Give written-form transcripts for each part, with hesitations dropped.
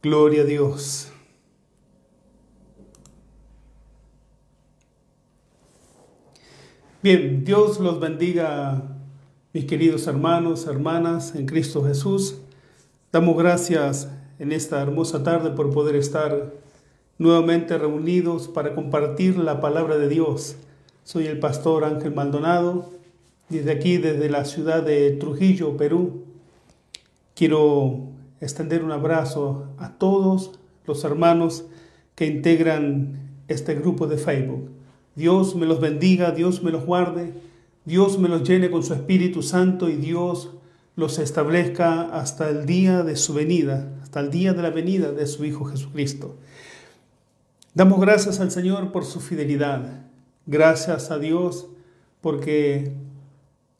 Gloria a Dios. Bien, Dios los bendiga, mis queridos hermanos, hermanas en Cristo Jesús. Damos gracias en esta hermosa tarde por poder estar nuevamente reunidos para compartir la palabra de Dios. Soy el pastor Ángel Maldonado, desde aquí, desde la ciudad de Trujillo, Perú. Quiero extender un abrazo a todos los hermanos que integran este grupo de Facebook. Dios me los bendiga, Dios me los guarde, Dios me los llene con su Espíritu Santo y Dios los establezca hasta el día de su venida, hasta el día de la venida de su Hijo Jesucristo. Damos gracias al Señor por su fidelidad. Gracias a Dios porque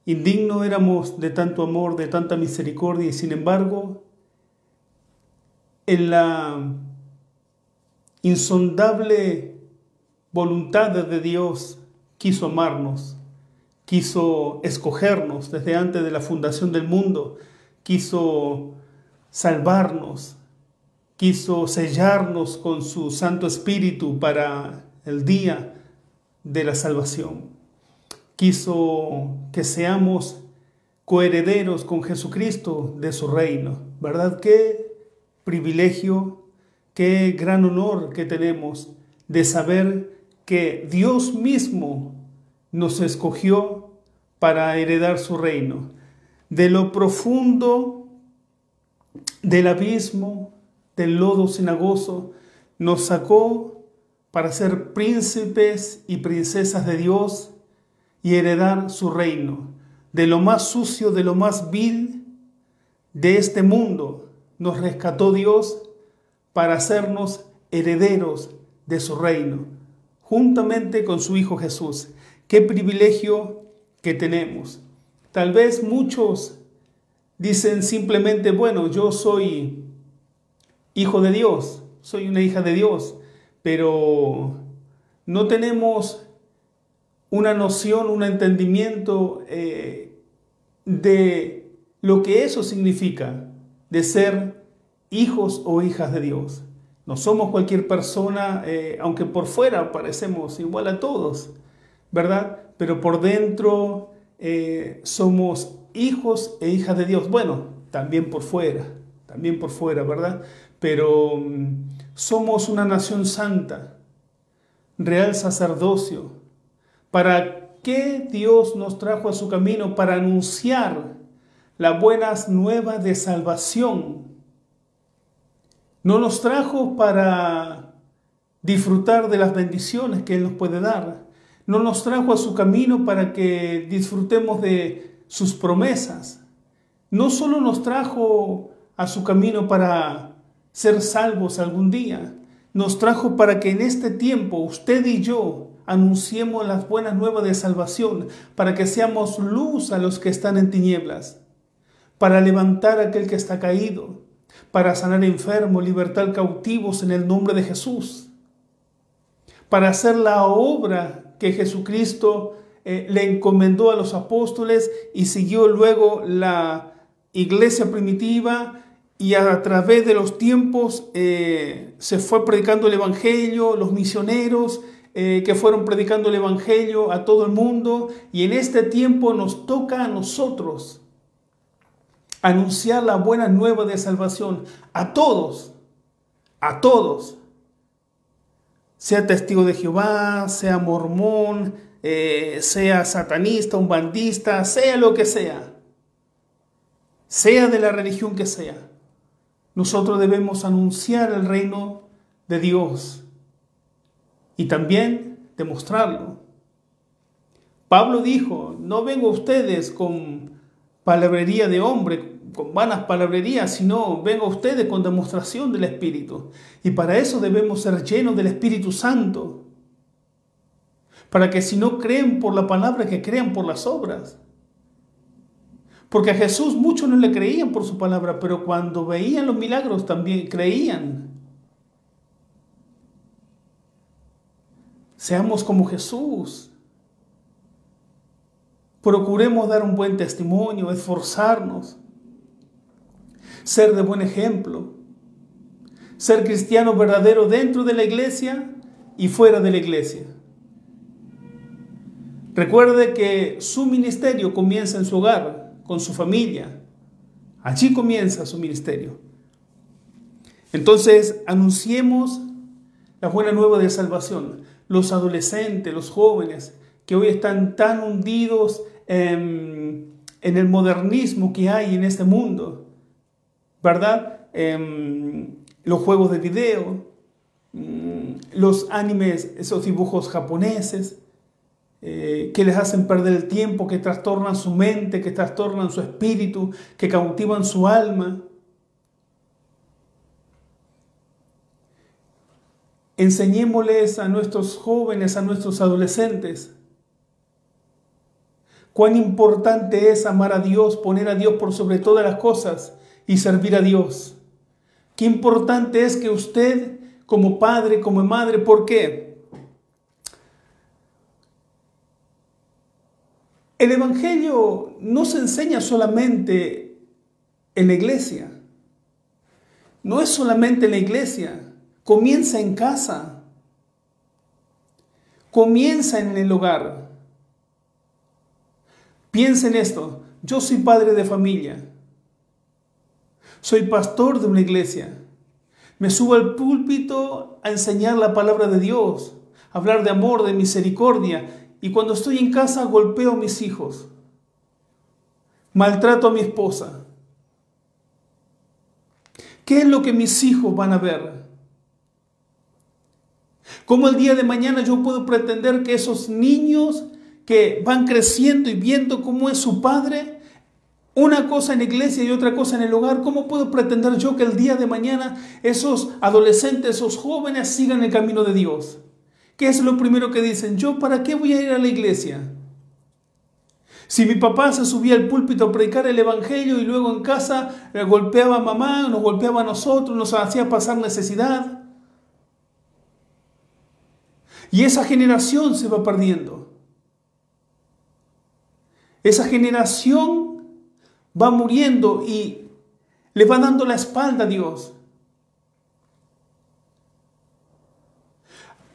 indigno éramos de tanto amor, de tanta misericordia y sin embargo, en la insondable voluntad de Dios quiso amarnos, quiso escogernos desde antes de la fundación del mundo, quiso salvarnos, quiso sellarnos con su Santo Espíritu para el día de la salvación. Quiso que seamos coherederos con Jesucristo de su reino. ¿Verdad? Qué privilegio, qué gran honor que tenemos de saber que Dios mismo nos escogió para heredar su reino. De lo profundo del abismo, del lodo cenagoso, nos sacó para ser príncipes y princesas de Dios y heredar su reino. De lo más sucio, de lo más vil de este mundo, nos rescató Dios para hacernos herederos de su reino, juntamente con su Hijo Jesús. Qué privilegio que tenemos. Tal vez muchos dicen simplemente, bueno, yo soy hijo de Dios, soy una hija de Dios, pero no tenemos una noción, un entendimiento de lo que eso significa, de ser hijos o hijas de Dios. No somos cualquier persona, aunque por fuera parecemos igual a todos, ¿verdad? Pero por dentro somos hijos e hijas de Dios. Bueno, también por fuera, ¿verdad? Pero somos una nación santa, real sacerdocio. ¿Para qué Dios nos trajo a su camino? Para anunciar las buenas nuevas de salvación. No nos trajo para disfrutar de las bendiciones que Él nos puede dar. No nos trajo a su camino para que disfrutemos de sus promesas. No solo nos trajo a su camino para ser salvos algún día. Nos trajo para que en este tiempo usted y yo anunciemos las buenas nuevas de salvación, para que seamos luz a los que están en tinieblas, para levantar a aquel que está caído, para sanar enfermos, libertar cautivos en el nombre de Jesús, para hacer la obra que Jesucristo le encomendó a los apóstoles y siguió luego la iglesia primitiva y a través de los tiempos se fue predicando el evangelio, los misioneros que fueron predicando el evangelio a todo el mundo y en este tiempo nos toca a nosotros anunciar la buena nueva de salvación a todos, sea testigo de Jehová, sea mormón, sea satanista, umbandista, sea lo que sea de la religión que sea. Nosotros debemos anunciar el reino de Dios y también demostrarlo. Pablo dijo, no vengo a ustedes con palabrería de hombre, con vanas palabrerías, sino vengo a ustedes con demostración del Espíritu. Y para eso debemos ser llenos del Espíritu Santo. Para que si no creen por la palabra, que crean por las obras. Porque a Jesús muchos no le creían por su palabra, pero cuando veían los milagros también creían. Seamos como Jesús. Procuremos dar un buen testimonio, esforzarnos, ser de buen ejemplo, ser cristiano verdadero dentro de la iglesia y fuera de la iglesia. Recuerde que su ministerio comienza en su hogar, con su familia. Allí comienza su ministerio. Entonces, anunciemos la buena nueva de salvación. Los adolescentes, los jóvenes que hoy están tan hundidos en el modernismo que hay en este mundo, ¿verdad? Los juegos de video, los animes, esos dibujos japoneses, que les hacen perder el tiempo, que trastornan su mente, que trastornan su espíritu, que cautivan su alma. Enseñémosles a nuestros jóvenes, a nuestros adolescentes, cuán importante es amar a Dios, poner a Dios por sobre todas las cosas y servir a Dios. Qué importante es que usted, como padre, como madre, ¿por qué? El Evangelio no se enseña solamente en la iglesia. No es solamente en la iglesia. Comienza en casa. Comienza en el hogar. Piensa en esto. Yo soy padre de familia. Soy pastor de una iglesia. Me subo al púlpito a enseñar la palabra de Dios, a hablar de amor, de misericordia. Y cuando estoy en casa golpeo a mis hijos. Maltrato a mi esposa. ¿Qué es lo que mis hijos van a ver? ¿Cómo el día de mañana yo puedo pretender que esos niños que van creciendo y viendo cómo es su padre, una cosa en la iglesia y otra cosa en el hogar, cómo puedo pretender yo que el día de mañana esos adolescentes, esos jóvenes sigan el camino de Dios? ¿Qué es lo primero que dicen? ¿Yo para qué voy a ir a la iglesia? Si mi papá se subía al púlpito a predicar el evangelio y luego en casa golpeaba a mamá, nos golpeaba a nosotros, nos hacía pasar necesidad. Y esa generación se va perdiendo. Esa generación va muriendo y le va dando la espalda a Dios.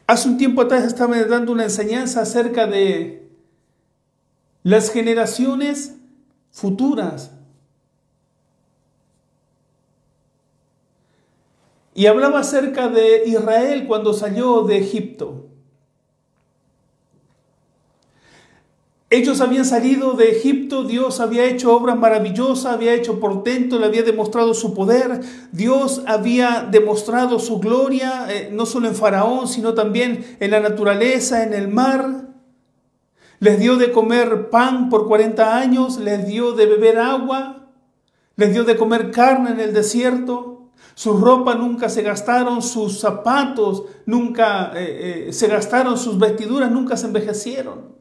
Hace un tiempo atrás estaba dando una enseñanza acerca de las generaciones futuras. Y hablaba acerca de Israel cuando salió de Egipto. Ellos habían salido de Egipto, Dios había hecho obras maravillosas, había hecho portentos, le había demostrado su poder, Dios había demostrado su gloria, no solo en Faraón, sino también en la naturaleza, en el mar. Les dio de comer pan por 40 años, les dio de beber agua, les dio de comer carne en el desierto. Sus ropas nunca se gastaron, sus zapatos nunca se gastaron, sus vestiduras nunca se envejecieron.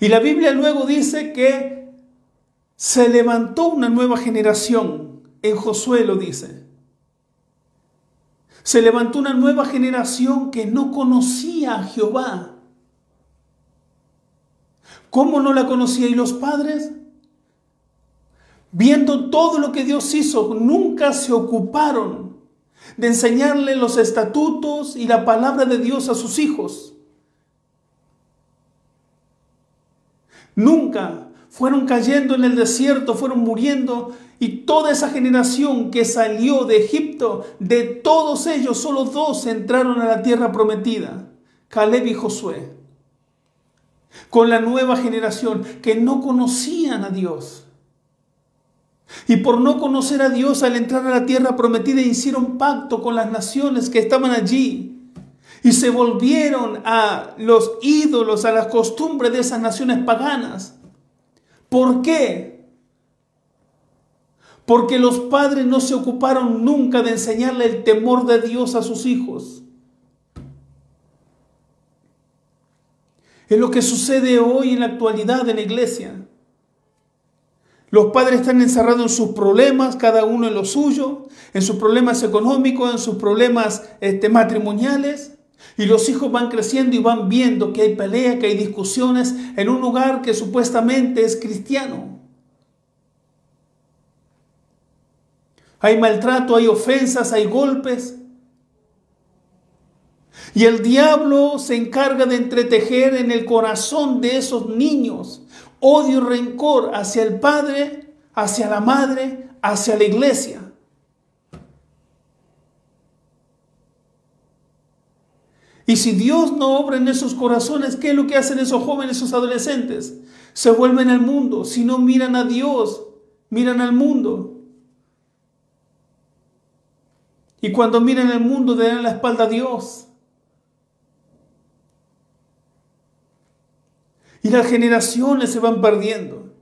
Y la Biblia luego dice que se levantó una nueva generación. En Josué lo dice. Se levantó una nueva generación que no conocía a Jehová. ¿Cómo no la conocía? ¿Y los padres? Viendo todo lo que Dios hizo, nunca se ocuparon de enseñarle los estatutos y la palabra de Dios a sus hijos. Nunca. Fueron cayendo en el desierto, fueron muriendo, y toda esa generación que salió de Egipto, de todos ellos, solo 2 entraron a la tierra prometida, Caleb y Josué. Con la nueva generación que no conocían a Dios. Y por no conocer a Dios, al entrar a la tierra prometida, hicieron pacto con las naciones que estaban allí. Y se volvieron a los ídolos, a las costumbres de esas naciones paganas. ¿Por qué? Porque los padres no se ocuparon nunca de enseñarle el temor de Dios a sus hijos. Es lo que sucede hoy en la actualidad en la iglesia. Los padres están encerrados en sus problemas, cada uno en lo suyo, en sus problemas económicos, en sus problemas matrimoniales. Y los hijos van creciendo y van viendo que hay pelea, que hay discusiones en un lugar que supuestamente es cristiano. Hay maltrato, hay ofensas, hay golpes. Y el diablo se encarga de entretejer en el corazón de esos niños odio y rencor hacia el padre, hacia la madre, hacia la iglesia. Y si Dios no obra en esos corazones, ¿qué es lo que hacen esos jóvenes, esos adolescentes? Se vuelven al mundo. Si no miran a Dios, miran al mundo. Y cuando miran al mundo, le dan la espalda a Dios. Y las generaciones se van perdiendo.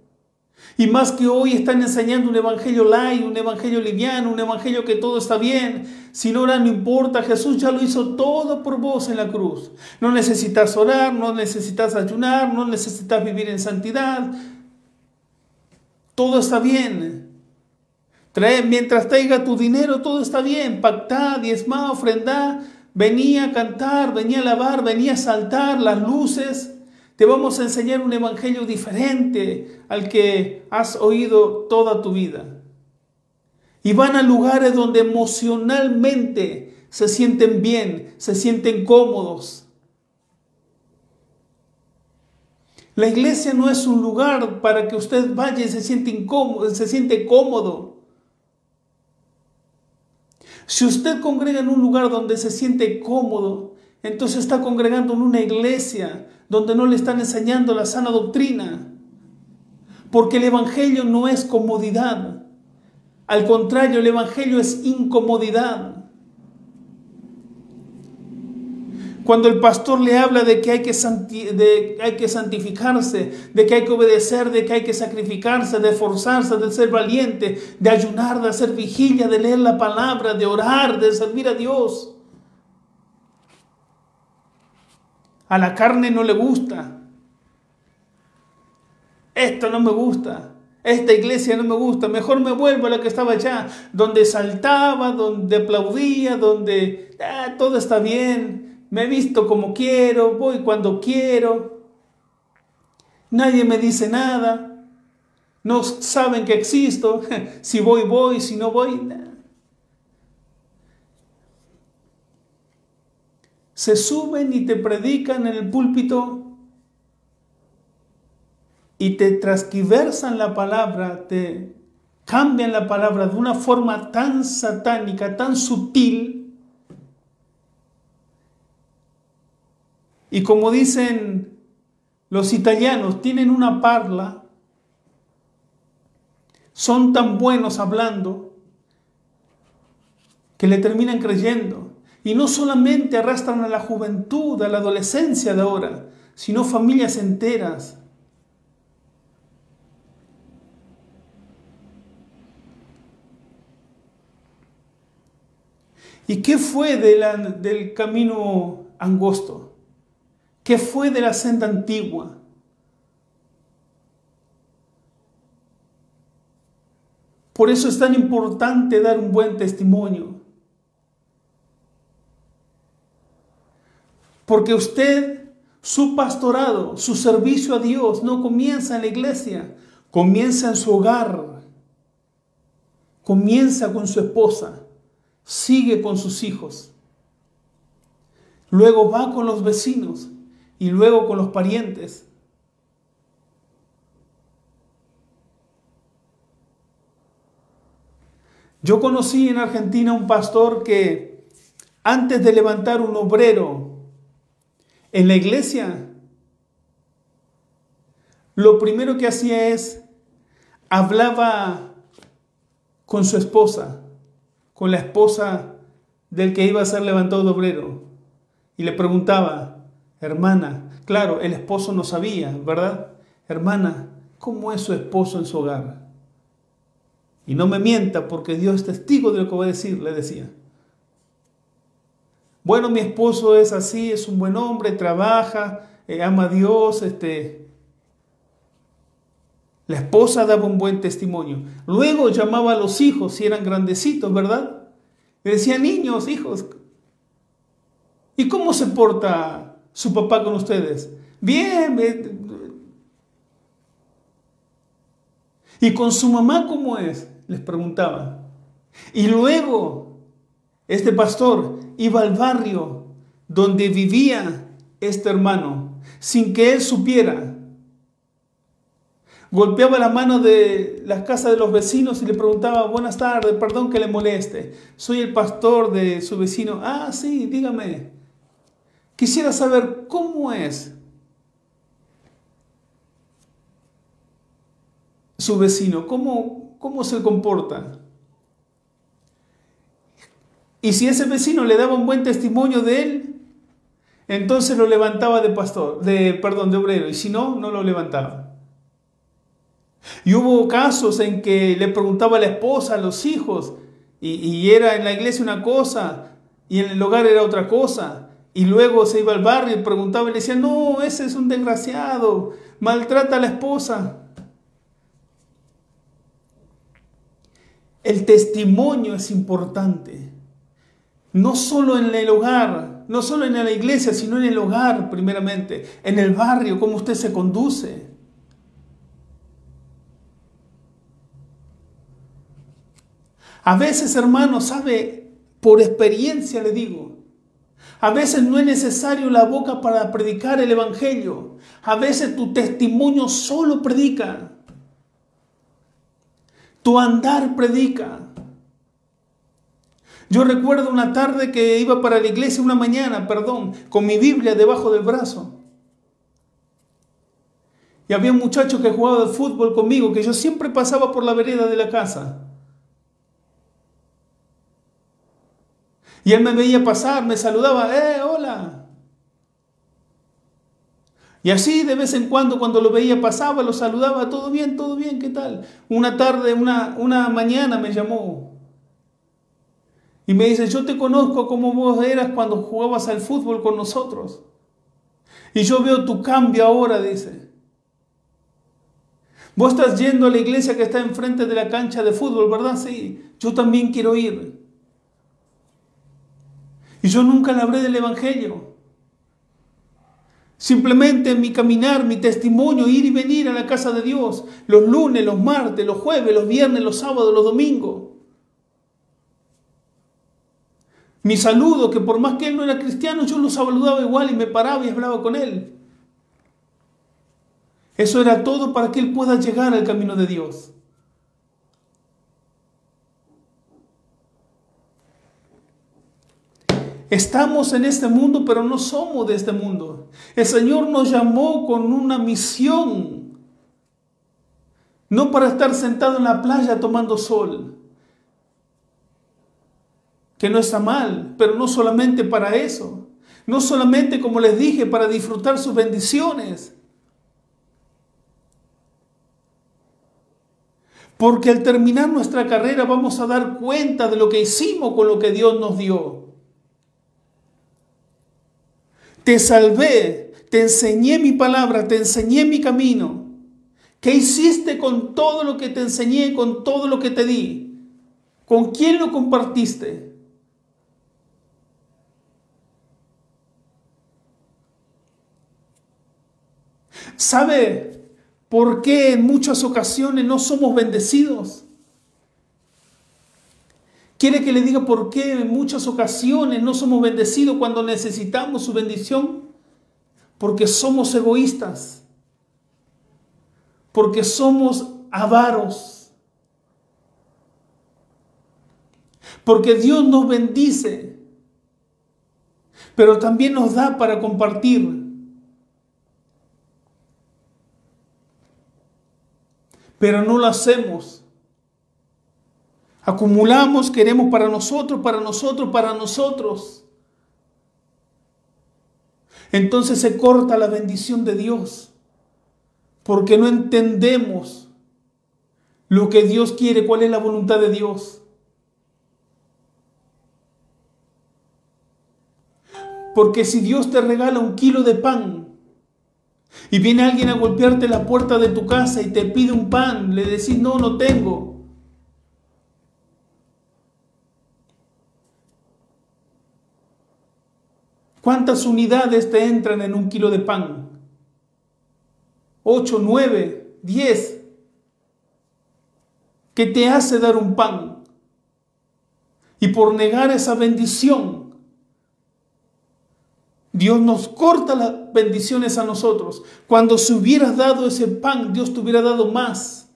Y más que hoy están enseñando un evangelio light, un evangelio liviano, un evangelio que todo está bien. Si no ora, no importa. Jesús ya lo hizo todo por vos en la cruz. No necesitas orar, no necesitas ayunar, no necesitas vivir en santidad. Todo está bien. Mientras traiga tu dinero, todo está bien. Pactá, diezmá, ofrendá. Venía a cantar, venía a alabar, venía a saltar las luces. Te vamos a enseñar un evangelio diferente al que has oído toda tu vida. Y van a lugares donde emocionalmente se sienten bien, se sienten cómodos. La iglesia no es un lugar para que usted vaya y se siente incómodo, se siente cómodo. Si usted congrega en un lugar donde se siente cómodo, entonces está congregando en una iglesia donde no le están enseñando la sana doctrina. Porque el evangelio no es comodidad. Al contrario, el evangelio es incomodidad. Cuando el pastor le habla de que hay que santificarse, de que hay que obedecer, de que hay que sacrificarse, de esforzarse, de ser valiente, de ayunar, de hacer vigilia, de leer la palabra, de orar, de servir a Dios. A la carne no le gusta. Esto no me gusta. Esta iglesia no me gusta. Mejor me vuelvo a la que estaba allá, donde saltaba, donde aplaudía, donde todo está bien. Me he visto como quiero, voy cuando quiero. Nadie me dice nada. No saben que existo. Si voy, voy. Si no voy, nada. Se suben y te predican en el púlpito y te transquiversan la palabra, te cambian la palabra de una forma tan satánica, tan sutil. Y como dicen los italianos, tienen una parla, son tan buenos hablando que le terminan creyendo. Y no solamente arrastran a la juventud, a la adolescencia de ahora, sino familias enteras. ¿Y qué fue del camino angosto? ¿Qué fue de la senda antigua? Por eso es tan importante dar un buen testimonio. Porque usted, su pastorado, su servicio a Dios no comienza en la iglesia, comienza en su hogar, comienza con su esposa, sigue con sus hijos, luego va con los vecinos y luego con los parientes. Yo conocí en Argentina un pastor que antes de levantar un obrero en la iglesia, lo primero que hacía es, hablaba con su esposa, con la esposa del que iba a ser levantado de obrero, y le preguntaba, hermana, claro, el esposo no sabía, ¿verdad? Hermana, ¿cómo es su esposo en su hogar? Y no me mienta porque Dios es testigo de lo que voy a decir, le decía. Bueno, mi esposo es así, es un buen hombre, trabaja, ama a Dios. La esposa daba un buen testimonio. Luego llamaba a los hijos, si eran grandecitos, ¿verdad? Le decía, niños, hijos, ¿y cómo se porta su papá con ustedes? Bien. ¿Y con su mamá cómo es? Les preguntaba. Y luego este pastor iba al barrio donde vivía este hermano, sin que él supiera. Golpeaba la mano de las casas de los vecinos y le preguntaba: buenas tardes, perdón que le moleste, soy el pastor de su vecino. Ah, sí, dígame. Quisiera saber cómo es su vecino, cómo se comporta. Y si ese vecino le daba un buen testimonio de él, entonces lo levantaba de obrero, y si no, no lo levantaba. Y hubo casos en que le preguntaba a la esposa, a los hijos, y era en la iglesia una cosa y en el hogar era otra cosa. Y luego se iba al barrio y preguntaba y le decía: no, ese es un desgraciado, maltrata a la esposa. El testimonio es importante, no solo en el hogar, no solo en la iglesia, sino en el hogar primeramente, en el barrio, cómo usted se conduce. A veces, hermano, sabe, por experiencia le digo, a veces no es necesario la boca para predicar el evangelio. A veces tu testimonio solo predica. Tu andar predica. Yo recuerdo una tarde que iba para la iglesia, una mañana, con mi Biblia debajo del brazo. Y había un muchacho que jugaba de fútbol conmigo, que yo siempre pasaba por la vereda de la casa. Y él me veía pasar, me saludaba: hola. Y así de vez en cuando lo veía pasaba, lo saludaba: todo bien, ¿qué tal? Una tarde, una mañana me llamó. Y me dice: yo te conozco como vos eras cuando jugabas al fútbol con nosotros. Y yo veo tu cambio ahora, dice. Vos estás yendo a la iglesia que está enfrente de la cancha de fútbol, ¿verdad? Sí, yo también quiero ir. Y yo nunca le hablé del evangelio. Simplemente mi caminar, mi testimonio, ir y venir a la casa de Dios, los lunes, los martes, los jueves, los viernes, los sábados, los domingos. Mi saludo, que por más que él no era cristiano, yo lo saludaba igual y me paraba y hablaba con él. Eso era todo para que él pueda llegar al camino de Dios. Estamos en este mundo, pero no somos de este mundo. El Señor nos llamó con una misión. No para estar sentado en la playa tomando sol. Que no está mal, pero no solamente para eso. No solamente, como les dije, para disfrutar sus bendiciones. Porque al terminar nuestra carrera vamos a dar cuenta de lo que hicimos con lo que Dios nos dio. Te salvé, te enseñé mi palabra, te enseñé mi camino. ¿Qué hiciste con todo lo que te enseñé, con todo lo que te di? ¿Con quién lo compartiste? ¿Sabe por qué en muchas ocasiones no somos bendecidos? ¿Quiere que le diga por qué en muchas ocasiones no somos bendecidos cuando necesitamos su bendición? Porque somos egoístas. Porque somos avaros. Porque Dios nos bendice, pero también nos da para compartir. Pero no lo hacemos. Acumulamos, queremos para nosotros, para nosotros, para nosotros. Entonces se corta la bendición de Dios, porque no entendemos lo que Dios quiere, cuál es la voluntad de Dios. Porque si Dios te regala 1 kilo de pan y viene alguien a golpearte la puerta de tu casa y te pide un pan, le decís: no, no tengo. ¿Cuántas unidades te entran en 1 kilo de pan? 8, 9, 10. ¿Qué te hace dar un pan? Y por negar esa bendición, Dios nos corta las bendiciones a nosotros. Cuando se hubiera dado ese pan, Dios te hubiera dado más.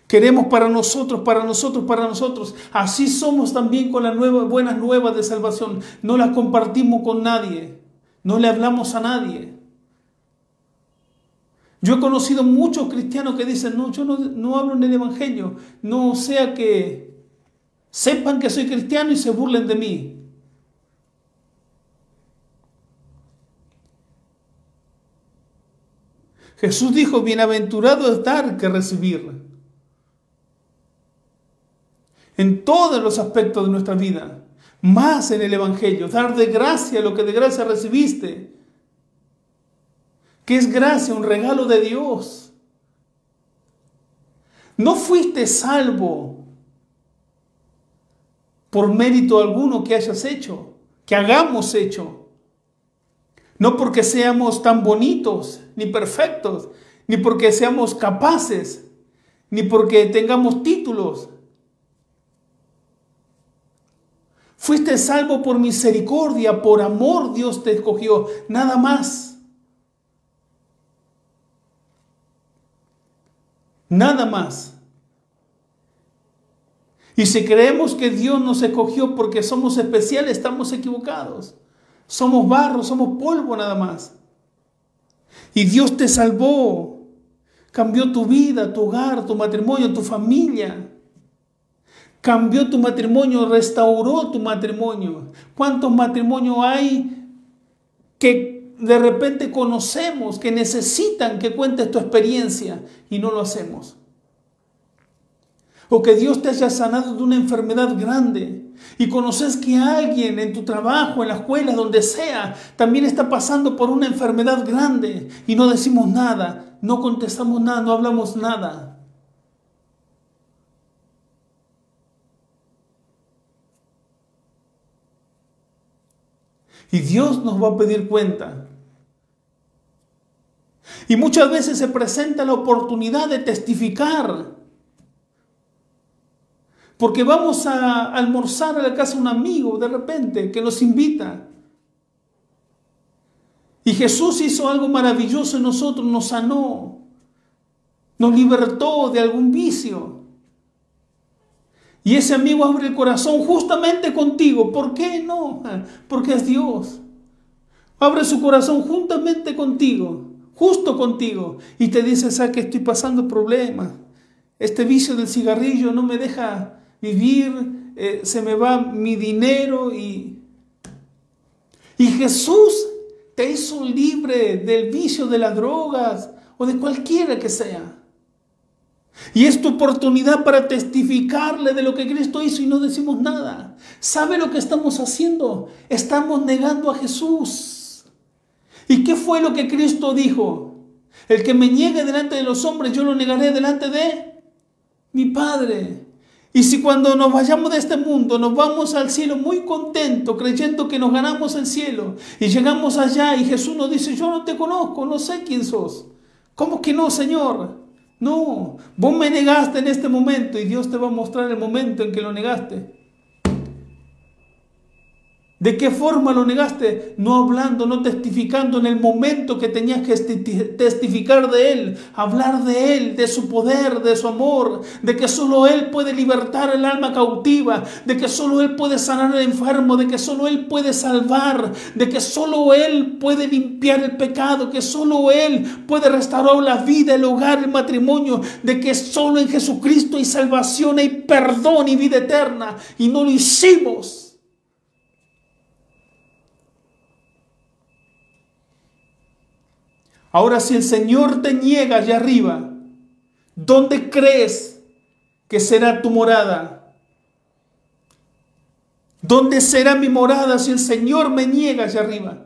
Queremos para nosotros, para nosotros, para nosotros. Así somos también con las buenas nuevas de salvación. No las compartimos con nadie. No le hablamos a nadie. Yo he conocido muchos cristianos que dicen, no, yo no hablo en el evangelio. No sea que sepan que soy cristiano y se burlen de mí. Jesús dijo, bienaventurado es dar que recibir. En todos los aspectos de nuestra vida, más en el evangelio, dar de gracia lo que de gracia recibiste. ¿Qué es gracia? Un regalo de Dios. No fuiste salvo por mérito alguno que hayas hecho, que hagamos hecho. No porque seamos tan bonitos, ni perfectos, ni porque seamos capaces, ni porque tengamos títulos. Fuiste salvo por misericordia, por amor Dios te escogió, nada más. Nada más. Y si creemos que Dios nos escogió porque somos especiales, estamos equivocados. Somos barro, somos polvo nada más. Y Dios te salvó. Cambió tu vida, tu hogar, tu matrimonio, tu familia. Cambió tu matrimonio, restauró tu matrimonio. ¿Cuántos matrimonios hay que de repente conocemos, que necesitan que cuentes tu experiencia y no lo hacemos? O que Dios te haya sanado de una enfermedad grande y conoces que alguien en tu trabajo, en la escuela, donde sea, también está pasando por una enfermedad grande y no decimos nada, no contestamos nada, no hablamos nada. Y Dios nos va a pedir cuenta. Y muchas veces se presenta la oportunidad de testificar. Porque vamos a almorzar a la casa de un amigo de repente que nos invita. Y Jesús hizo algo maravilloso en nosotros, nos sanó, nos libertó de algún vicio. Y ese amigo abre el corazón justamente contigo. ¿Por qué no? Porque es Dios. Abre su corazón juntamente contigo, justo contigo. Y te dice, ¿sabes que estoy pasando problemas? Este vicio del cigarrillo no me deja vivir, se me va mi dinero. Y Jesús te hizo libre del vicio de las drogas o de cualquiera que sea. Y es tu oportunidad para testificarle de lo que Cristo hizo y no decimos nada. ¿Sabe lo que estamos haciendo? Estamos negando a Jesús. ¿Y qué fue lo que Cristo dijo? El que me niegue delante de los hombres, yo lo negaré delante de mi Padre. Y si cuando nos vayamos de este mundo, nos vamos al cielo muy contentos, creyendo que nos ganamos el cielo, y llegamos allá y Jesús nos dice, yo no te conozco, no sé quién sos. ¿Cómo que no, Señor? No, vos me negaste en este momento y Dios te va a mostrar el momento en que lo negaste. ¿De qué forma lo negaste? No hablando, no testificando en el momento que tenías que testificar de Él, hablar de Él, de su poder, de su amor, de que solo Él puede libertar el alma cautiva, de que solo Él puede sanar al enfermo, de que solo Él puede salvar, de que solo Él puede limpiar el pecado, que solo Él puede restaurar la vida, el hogar, el matrimonio, de que solo en Jesucristo hay salvación, hay perdón y vida eterna, y no lo hicimos. Ahora, si el Señor te niega allá arriba, ¿dónde crees que será tu morada? ¿Dónde será mi morada si el Señor me niega allá arriba?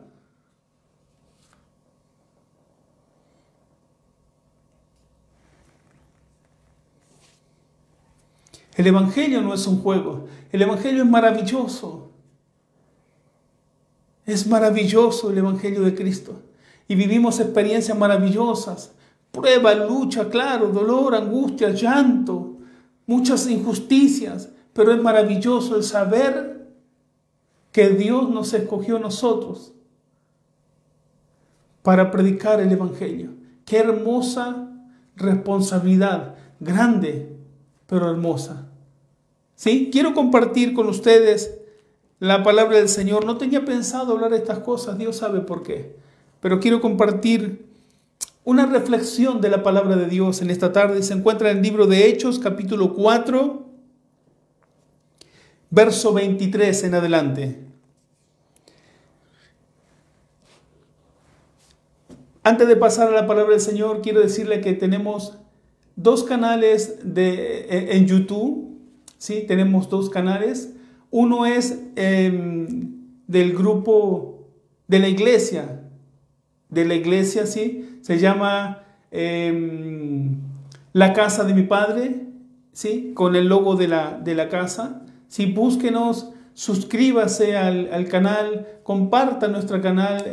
El Evangelio no es un juego. El Evangelio es maravilloso. Es maravilloso el Evangelio de Cristo. Y vivimos experiencias maravillosas. Prueba, lucha, claro, dolor, angustia, llanto, muchas injusticias. pero es maravilloso el saber que Dios nos escogió a nosotros para predicar el Evangelio. Qué hermosa responsabilidad, grande, pero hermosa. ¿Sí? Quiero compartir con ustedes la palabra del Señor. No tenía pensado hablar de estas cosas, Dios sabe por qué. Pero quiero compartir una reflexión de la palabra de Dios en esta tarde. Se encuentra en el libro de Hechos, capítulo 4, verso 23 en adelante. Antes de pasar a la palabra del Señor, quiero decirle que tenemos dos canales en YouTube. ¿Sí? Tenemos dos canales. Uno es del grupo de la iglesia. ¿Sí? Se llama La Casa de mi Padre, ¿sí? Con el logo de la casa. ¿Sí? Búsquenos, suscríbase al canal, comparta nuestro canal.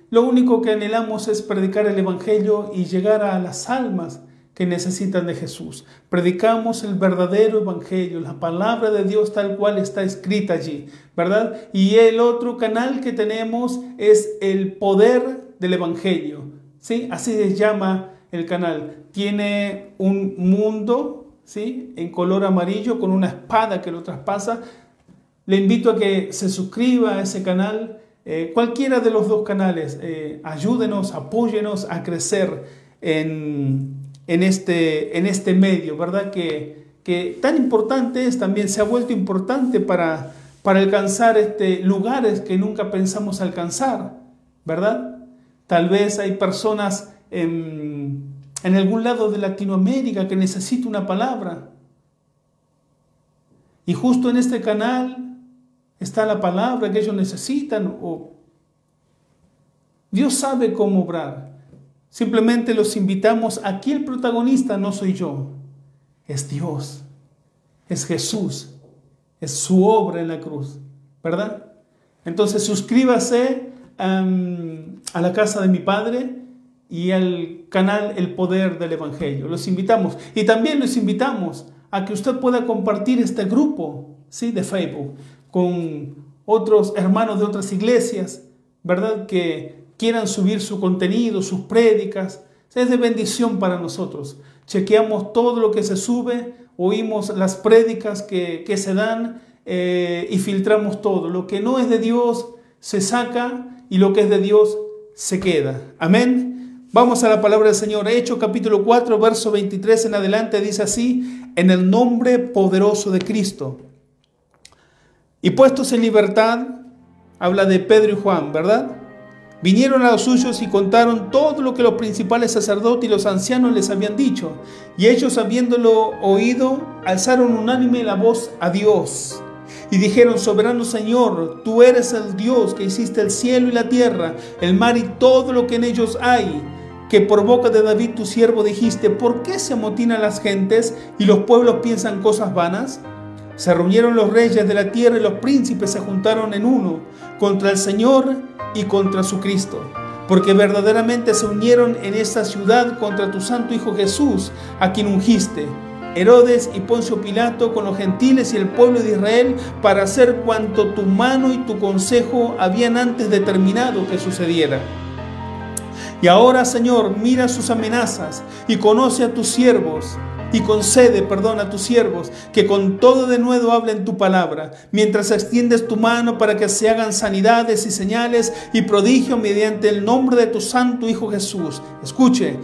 Lo único que anhelamos es predicar el Evangelio y llegar a las almas que necesitan de Jesús. Predicamos el verdadero Evangelio, la palabra de Dios tal cual está escrita allí, ¿verdad? Y el otro canal que tenemos es el poder del Evangelio, ¿sí? Así se llama el canal. Tiene un mundo, ¿sí? En color amarillo con una espada que lo traspasa. Le invito a que se suscriba a ese canal. Cualquiera de los dos canales, ayúdenos, apóyenos a crecer en este medio, ¿verdad? Que tan importante es, también se ha vuelto importante para alcanzar lugares que nunca pensamos alcanzar, ¿verdad? Tal vez hay personas en algún lado de Latinoamérica que necesitan una palabra. Y justo en este canal está la palabra que ellos necesitan. Dios sabe cómo obrar. Simplemente los invitamos. Aquí el protagonista no soy yo, es Dios, es Jesús, es su obra en la cruz, ¿verdad? Entonces suscríbase a la casa de mi Padre y al canal El Poder del Evangelio. Los invitamos. Y también los invitamos a que usted pueda compartir este grupo, ¿sí? De Facebook con otros hermanos de otras iglesias, ¿verdad? Que quieran subir su contenido, sus prédicas. Es de bendición para nosotros. Chequeamos todo lo que se sube, oímos las prédicas que se dan y filtramos todo. Lo que no es de Dios se saca y lo que es de Dios se queda. Amén. Vamos a la palabra del Señor. Hechos capítulo 4, verso 23 en adelante dice así: en el nombre poderoso de Cristo. Y puestos en libertad, habla de Pedro y Juan, ¿verdad? Vinieron a los suyos y contaron todo lo que los principales sacerdotes y los ancianos les habían dicho. Y ellos, habiéndolo oído, alzaron unánime la voz a Dios. Y dijeron: soberano Señor, tú eres el Dios que hiciste el cielo y la tierra, el mar y todo lo que en ellos hay. Que por boca de David tu siervo dijiste: ¿por qué se amotinan las gentes y los pueblos piensan cosas vanas? Se reunieron los reyes de la tierra y los príncipes se juntaron en uno contra el Señor y contra su Cristo, porque verdaderamente se unieron en esta ciudad contra tu santo Hijo Jesús, a quien ungiste, Herodes y Poncio Pilato, con los gentiles y el pueblo de Israel, para hacer cuanto tu mano y tu consejo habían antes determinado que sucediera. Y ahora, Señor, mira sus amenazas y conoce a tus siervos, y concede perdón a tus siervos, que con todo denuedo hablen tu palabra, mientras extiendes tu mano para que se hagan sanidades y señales y prodigios mediante el nombre de tu santo Hijo Jesús. Escuche,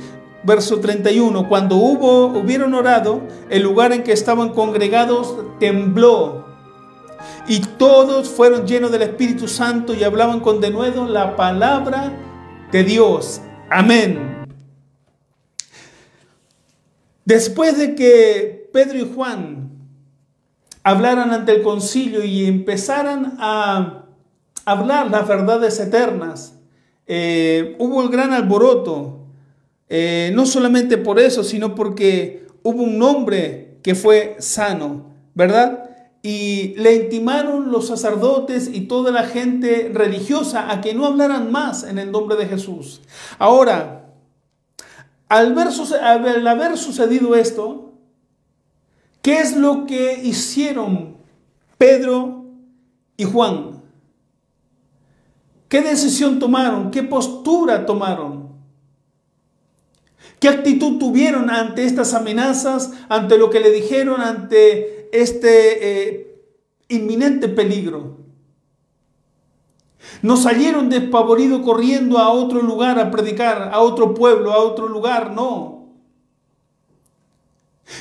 verso 31, cuando hubieron orado, el lugar en que estaban congregados tembló, y todos fueron llenos del Espíritu Santo y hablaban con denuedo la palabra de Dios. Amén. Después de que Pedro y Juan hablaran ante el concilio y empezaran a hablar las verdades eternas, hubo el gran alboroto, no solamente por eso, sino porque hubo un hombre que fue sano, ¿verdad? Y le intimaron los sacerdotes y toda la gente religiosa a que no hablaran más en el nombre de Jesús. Ahora, al haber sucedido esto, ¿Qué es lo que hicieron Pedro y Juan? ¿Qué decisión tomaron? ¿Qué postura tomaron? ¿Qué actitud tuvieron ante estas amenazas, ante lo que le dijeron, ante este inminente peligro? No salieron despavoridos corriendo a otro lugar a predicar, a otro pueblo, a otro lugar, no.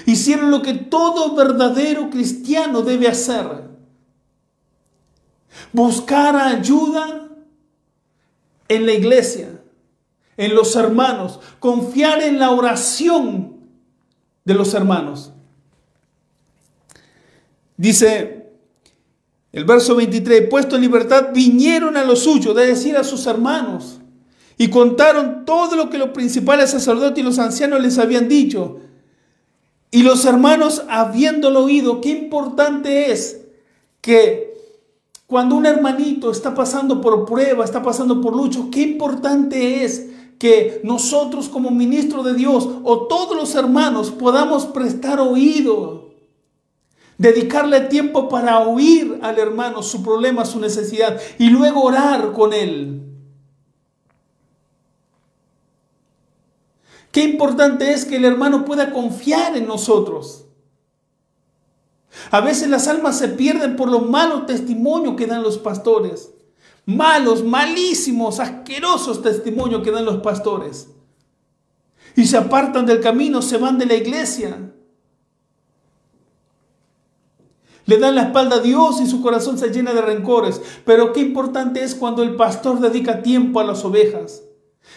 Hicieron lo que todo verdadero cristiano debe hacer: buscar ayuda en la iglesia, en los hermanos, confiar en la oración de los hermanos. Dice el verso 23, puesto en libertad, vinieron a lo suyo, de decir a sus hermanos, y contaron todo lo que los principales sacerdotes y los ancianos les habían dicho. Y los hermanos, habiéndolo oído, qué importante es que cuando un hermanito está pasando por prueba, está pasando por lucha, qué importante es que nosotros como ministros de Dios o todos los hermanos podamos prestar oído. Dedicarle tiempo para oír al hermano su problema, su necesidad, y luego orar con él. Qué importante es que el hermano pueda confiar en nosotros. A veces las almas se pierden por los malos testimonios que dan los pastores. Malos, malísimos, asquerosos testimonios que dan los pastores. Y se apartan del camino, se van de la iglesia. Le dan la espalda a Dios y su corazón se llena de rencores. Pero qué importante es cuando el pastor dedica tiempo a las ovejas.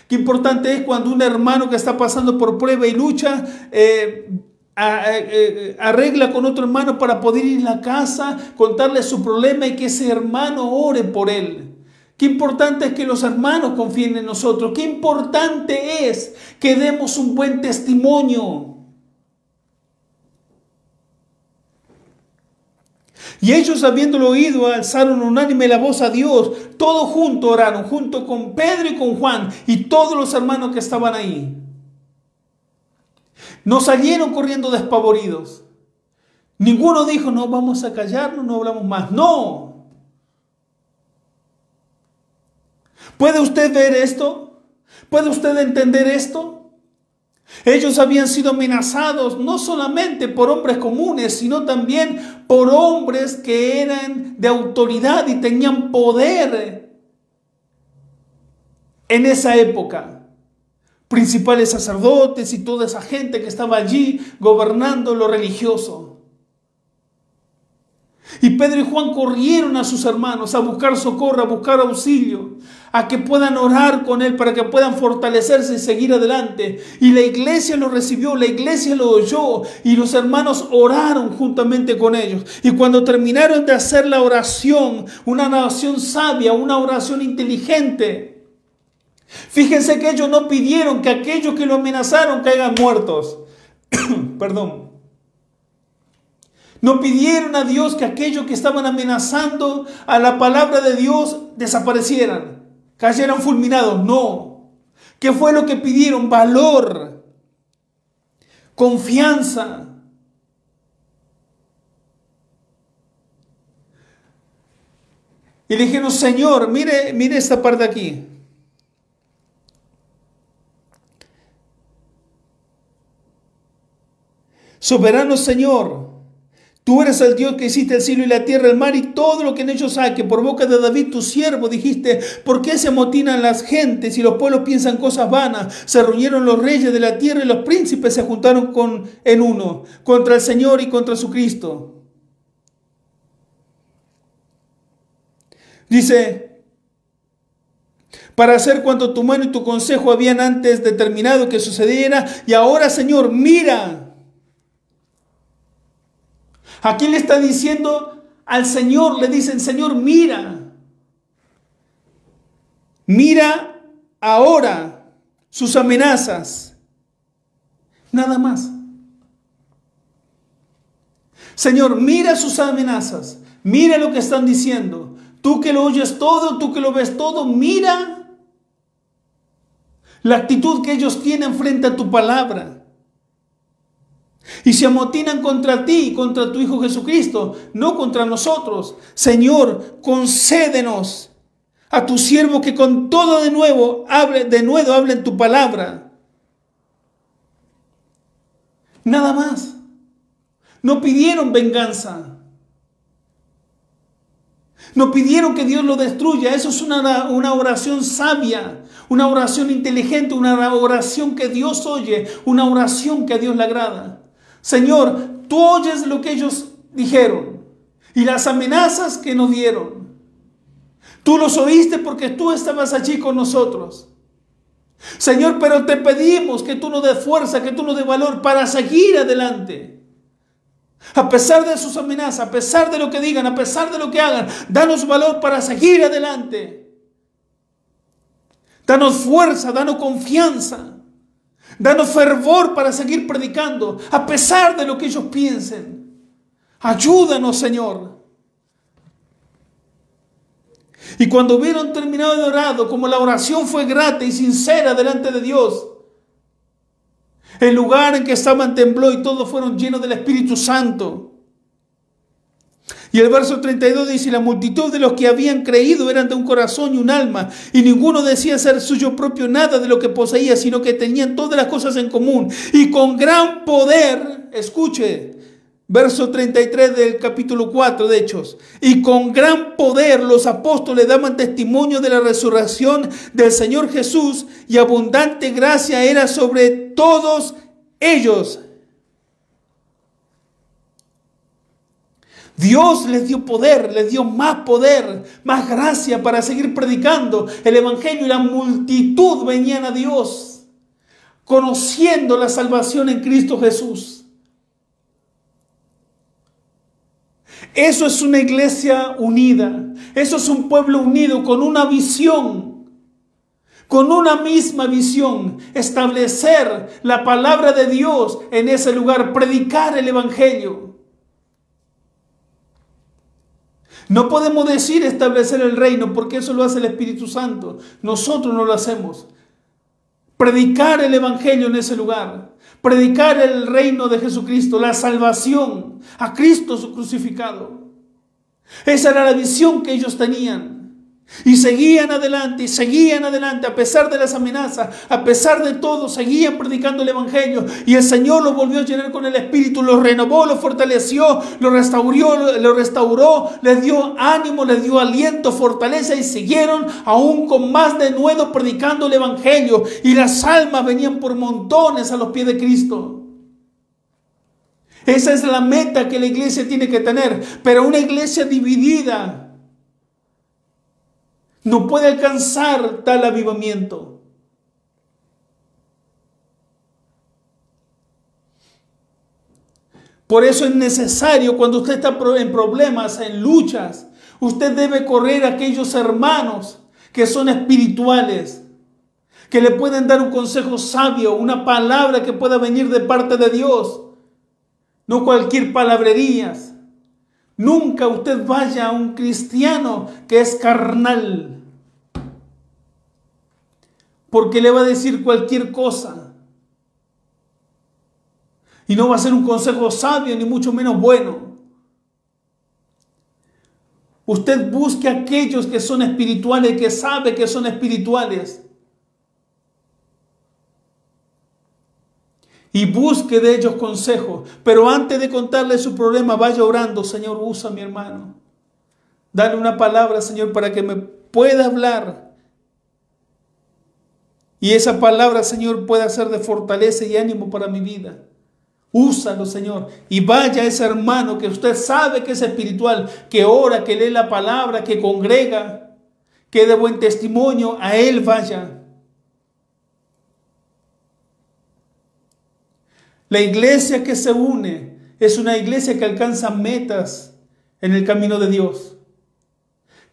Qué importante es cuando un hermano que está pasando por prueba y lucha arregla con otro hermano para poder ir a la casa, contarle su problema y que ese hermano ore por él. Qué importante es que los hermanos confíen en nosotros. Qué importante es que demos un buen testimonio. Y ellos, habiéndolo oído, alzaron unánime la voz a Dios. Todos juntos oraron, junto con Pedro y con Juan y todos los hermanos que estaban ahí. No salieron corriendo despavoridos. Ninguno dijo, no, vamos a callarnos, no hablamos más. No. ¿Puede usted ver esto? ¿Puede usted entender esto? Ellos habían sido amenazados no solamente por hombres comunes, sino también por hombres que eran de autoridad y tenían poder en esa época. Principales sacerdotes y toda esa gente que estaba allí gobernando lo religioso. Y Pedro y Juan corrieron a sus hermanos a buscar socorro, a buscar auxilio, a que puedan orar con él para que puedan fortalecerse y seguir adelante. Y la iglesia lo recibió, la iglesia lo oyó y los hermanos oraron juntamente con ellos. Y cuando terminaron de hacer la oración, una oración sabia, una oración inteligente, fíjense que ellos no pidieron que aquellos que lo amenazaron caigan muertos. Perdón. No pidieron a Dios que aquellos que estaban amenazando a la palabra de Dios desaparecieran, cayeran fulminados. No. ¿Qué fue lo que pidieron? Valor, confianza. Y le dijeron, Señor, mire esta parte aquí. Soberano Señor, tú eres el Dios que hiciste el cielo y la tierra, el mar y todo lo que en ellos hay, que por boca de David tu siervo dijiste, ¿por qué se amotinan las gentes y los pueblos piensan cosas vanas? Se reunieron los reyes de la tierra y los príncipes se juntaron en uno, contra el Señor y contra su Cristo. Dice, para hacer cuanto tu mano y tu consejo habían antes determinado que sucediera, y ahora, Señor, mira. Aquí le está diciendo al Señor, le dicen, Señor, mira. Mira ahora sus amenazas. Nada más. Señor, mira sus amenazas. Mira lo que están diciendo. Tú que lo oyes todo, tú que lo ves todo, mira la actitud que ellos tienen frente a tu palabra. Y se amotinan contra ti y contra tu Hijo Jesucristo, no contra nosotros. Señor, concédenos a tu siervo que con todo de nuevo hable en tu palabra. Nada más. No pidieron venganza. No pidieron que Dios lo destruya. Eso es una oración sabia, una oración inteligente, una oración que Dios oye, una oración que a Dios le agrada. Señor, tú oyes lo que ellos dijeron y las amenazas que nos dieron. Tú los oíste porque tú estabas allí con nosotros. Señor, pero te pedimos que tú nos des fuerza, que tú nos des valor para seguir adelante. A pesar de sus amenazas, a pesar de lo que digan, a pesar de lo que hagan, danos valor para seguir adelante. Danos fuerza, danos confianza. Danos fervor para seguir predicando, a pesar de lo que ellos piensen. Ayúdanos, Señor. Y cuando hubieron terminado de orar, como la oración fue grata y sincera delante de Dios, el lugar en que estaban tembló y todos fueron llenos del Espíritu Santo. Y el verso 32 dice: la multitud de los que habían creído eran de un corazón y un alma, y ninguno decía ser suyo propio nada de lo que poseía, sino que tenían todas las cosas en común. Y con gran poder, escuche, verso 33 del capítulo 4 de Hechos, y con gran poder los apóstoles daban testimonio de la resurrección del Señor Jesús, y abundante gracia era sobre todos ellos. Dios les dio poder, les dio más poder, más gracia para seguir predicando el Evangelio, y la multitud venían a Dios, conociendo la salvación en Cristo Jesús. Eso es una iglesia unida, eso es un pueblo unido con una visión, con una misma visión, establecer la palabra de Dios en ese lugar, predicar el Evangelio. No podemos decir establecer el reino, porque eso lo hace el Espíritu Santo. Nosotros no lo hacemos. Predicar el Evangelio en ese lugar. Predicar el reino de Jesucristo, la salvación, a Cristo crucificado. Esa era la visión que ellos tenían. Y seguían adelante, a pesar de las amenazas, a pesar de todo, seguían predicando el Evangelio. Y el Señor los volvió a llenar con el Espíritu, los renovó, los fortaleció, los restauró, les dio ánimo, les dio aliento, fortaleza, y siguieron aún con más denuedo predicando el Evangelio. Y las almas venían por montones a los pies de Cristo. Esa es la meta que la iglesia tiene que tener, pero una iglesia dividida no puede alcanzar tal avivamiento. Por eso es necesario, cuando usted está en problemas, en luchas, usted debe correr a aquellos hermanos que son espirituales, que le pueden dar un consejo sabio, una palabra que pueda venir de parte de Dios, no cualquier palabrerías. Nunca usted vaya a un cristiano que es carnal, porque le va a decir cualquier cosa. Y no va a ser un consejo sabio, ni mucho menos bueno. Usted busque a aquellos que son espirituales, que sabe que son espirituales. Y busque de ellos consejo. Pero antes de contarle su problema, vaya orando: Señor, usa a mi hermano. Dale una palabra, Señor, para que me pueda hablar. Y esa palabra, Señor, pueda ser de fortaleza y ánimo para mi vida. Úsalo, Señor. Y vaya a ese hermano que usted sabe que es espiritual, que ora, que lee la palabra, que congrega, que dé buen testimonio. A él vaya. La iglesia que se une es una iglesia que alcanza metas en el camino de Dios,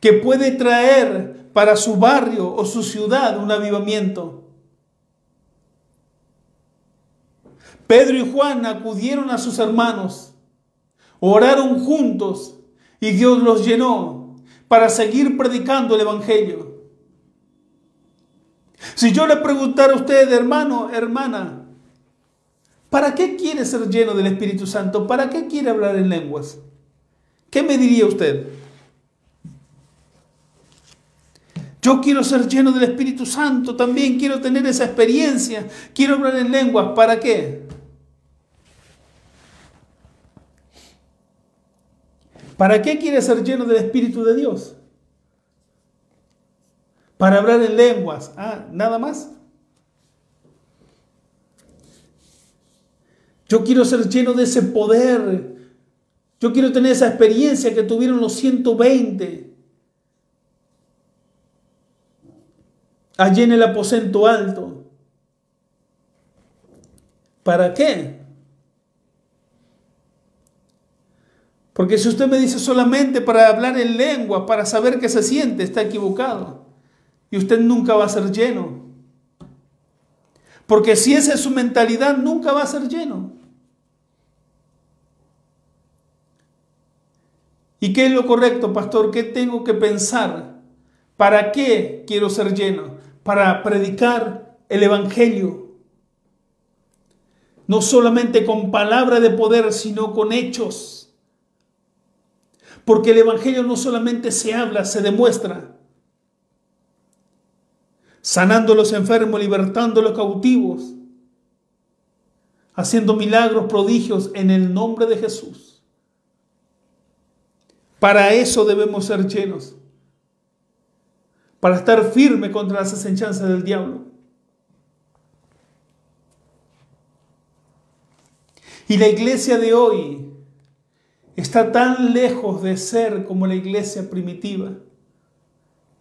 que puede traer para su barrio o su ciudad un avivamiento. Pedro y Juan acudieron a sus hermanos, oraron juntos y Dios los llenó para seguir predicando el Evangelio. Si yo le preguntara a usted, hermano, hermana, ¿Para qué quiere ser lleno del Espíritu Santo? ¿Para qué quiere hablar en lenguas? ¿Qué me diría usted? Yo quiero ser lleno del Espíritu Santo, también quiero tener esa experiencia, quiero hablar en lenguas. ¿Para qué? ¿Para qué quiere ser lleno del Espíritu de Dios? Para hablar en lenguas. ¿Nada más? Yo quiero ser lleno de ese poder. Yo quiero tener esa experiencia que tuvieron los 120 allí en el aposento alto. ¿Para qué? Porque si usted me dice solamente para hablar en lengua, para saber qué se siente, está equivocado. Y usted nunca va a ser lleno. Porque si esa es su mentalidad, nunca va a ser lleno. ¿Y qué es lo correcto, pastor? ¿Qué tengo que pensar? ¿Para qué quiero ser lleno? Para predicar el Evangelio. No solamente con palabra de poder, sino con hechos. Porque el Evangelio no solamente se habla, se demuestra. Sanando a los enfermos, libertando a los cautivos. Haciendo milagros, prodigios en el nombre de Jesús. Para eso debemos ser llenos. Para estar firme contra las acechanzas del diablo. Y la iglesia de hoy está tan lejos de ser como la iglesia primitiva.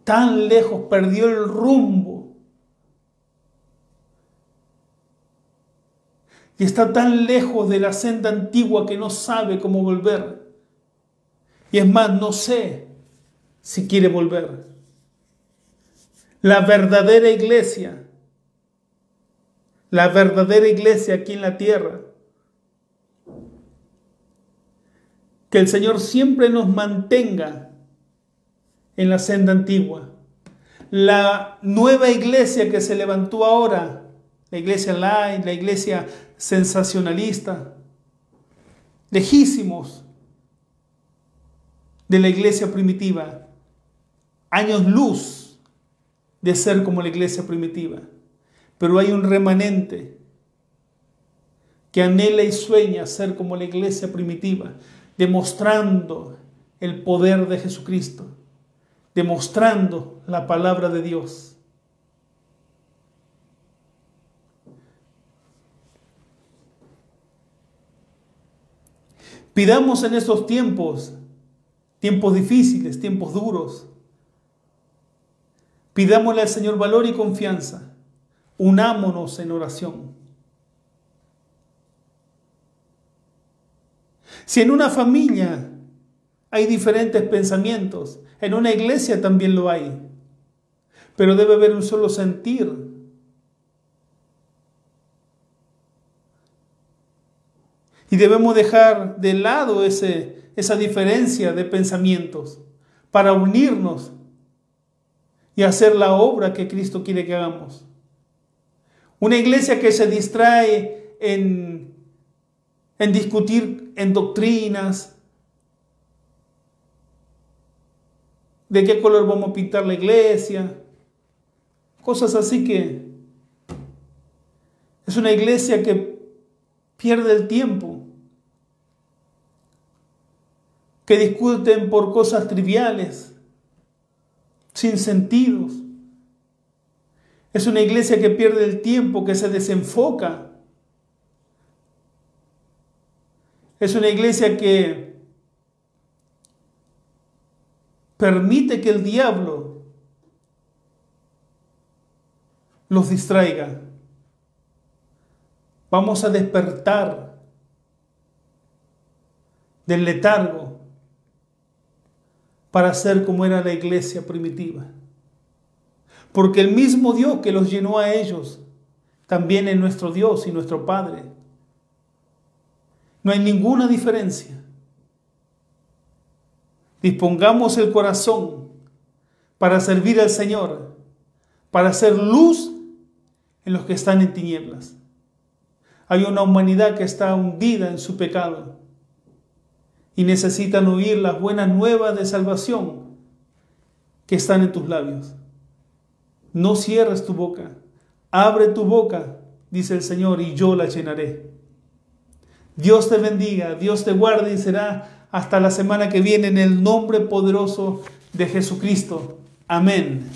Tan lejos, perdió el rumbo. Y está tan lejos de la senda antigua que no sabe cómo volver. Y es más, no sé si quiere volver. La verdadera iglesia aquí en la tierra, que el Señor siempre nos mantenga en la senda antigua. La nueva iglesia que se levantó ahora, la iglesia light, la iglesia sensacionalista, lejísimos de la iglesia primitiva, años luz de ser como la iglesia primitiva. Pero hay un remanente que anhela y sueña ser como la iglesia primitiva, demostrando el poder de Jesucristo, demostrando la palabra de Dios. Pidamos en estos tiempos difíciles, tiempos duros, pidámosle al Señor valor y confianza. Unámonos en oración. Si en una familia hay diferentes pensamientos, en una iglesia también lo hay. Pero debe haber un solo sentir. Y debemos dejar de lado esa diferencia de pensamientos para unirnos y hacer la obra que Cristo quiere que hagamos. Una iglesia que se distrae en discutir en doctrinas, de qué color vamos a pintar la iglesia, cosas así, que es una iglesia que pierde el tiempo, que discuten por cosas triviales, sin sentidos. Es una iglesia que pierde el tiempo, que se desenfoca. Es una iglesia que permite que el diablo los distraiga. Vamos a despertar del letargo para ser como era la iglesia primitiva. Porque el mismo Dios que los llenó a ellos también es nuestro Dios y nuestro Padre. No hay ninguna diferencia. Dispongamos el corazón para servir al Señor, para hacer luz en los que están en tinieblas. Hay una humanidad que está hundida en su pecado y necesitan oír las buenas nuevas de salvación que están en tus labios. No cierres tu boca, abre tu boca, dice el Señor, y yo la llenaré. Dios te bendiga, Dios te guarde y será hasta la semana que viene en el nombre poderoso de Jesucristo. Amén.